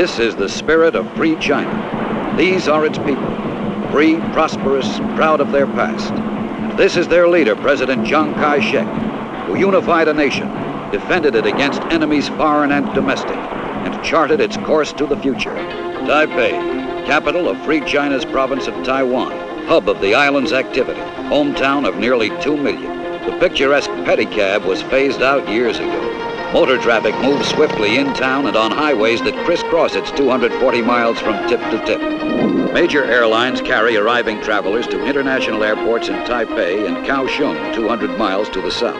This is the spirit of free China. These are its people, free, prosperous, proud of their past. And this is their leader, President Chiang Kai-shek, who unified a nation, defended it against enemies foreign and domestic, and charted its course to the future. Taipei, capital of Free China's province of Taiwan, hub of the island's activity, hometown of nearly 2 million. The picturesque pedicab was phased out years ago. Motor traffic moves swiftly in town and on highways that crisscross its 240 miles from tip to tip. Major airlines carry arriving travelers to international airports in Taipei and Kaohsiung, 200 miles to the south.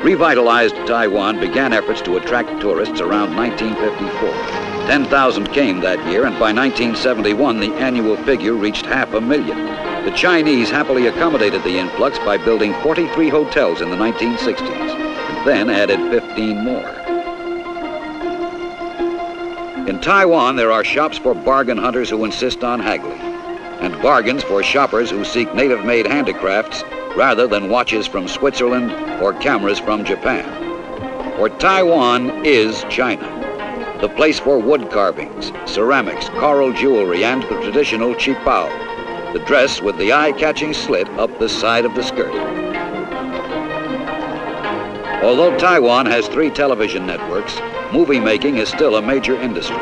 Revitalized Taiwan began efforts to attract tourists around 1954. 10,000 came that year, and by 1971, the annual figure reached 500,000. The Chinese happily accommodated the influx by building 43 hotels in the 1960s, and then added 15 more. In Taiwan, there are shops for bargain hunters who insist on haggling, and bargains for shoppers who seek native-made handicrafts rather than watches from Switzerland or cameras from Japan. For Taiwan is China, the place for wood carvings, ceramics, coral jewelry, and the traditional qipao, the dress with the eye-catching slit up the side of the skirt. Although Taiwan has 3 television networks, movie making is still a major industry.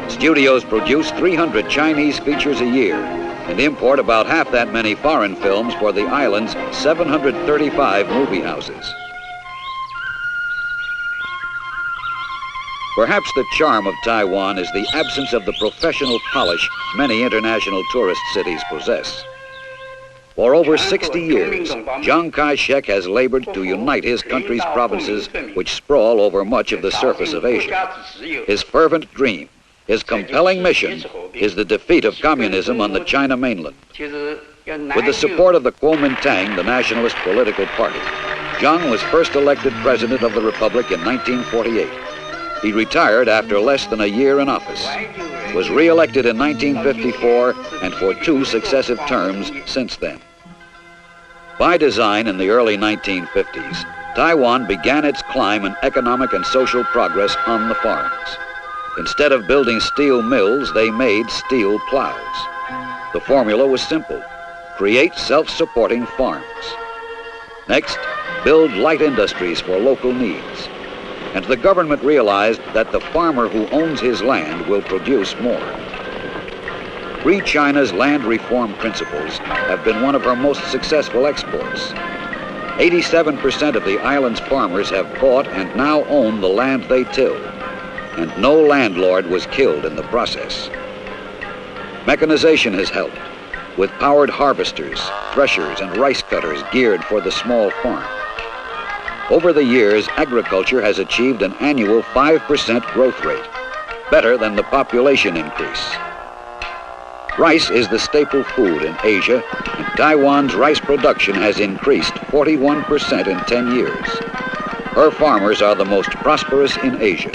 Studios produce 300 Chinese features a year and import about half that many foreign films for the island's 735 movie houses. Perhaps the charm of Taiwan is the absence of the professional polish many international tourist cities possess. For over 60 years, Chiang Kai-shek has labored to unite his country's provinces, which sprawl over much of the surface of Asia. His fervent dream, his compelling mission, is the defeat of communism on the China mainland. With the support of the Kuomintang, the nationalist political party, Chiang was first elected president of the republic in 1948. He retired after less than a year in office, was re-elected in 1954, and for 2 successive terms since then. By design, in the early 1950s, Taiwan began its climb in economic and social progress on the farms. Instead of building steel mills, they made steel plows. The formula was simple: create self-supporting farms. Next, build light industries for local needs. And the government realized that the farmer who owns his land will produce more. Free China's land reform principles have been one of her most successful exports. 87% of the island's farmers have bought and now own the land they till, and no landlord was killed in the process. Mechanization has helped, with powered harvesters, threshers, and rice cutters geared for the small farm. Over the years, agriculture has achieved an annual 5% growth rate, better than the population increase. Rice is the staple food in Asia, and Taiwan's rice production has increased 41% in 10 years. Her farmers are the most prosperous in Asia.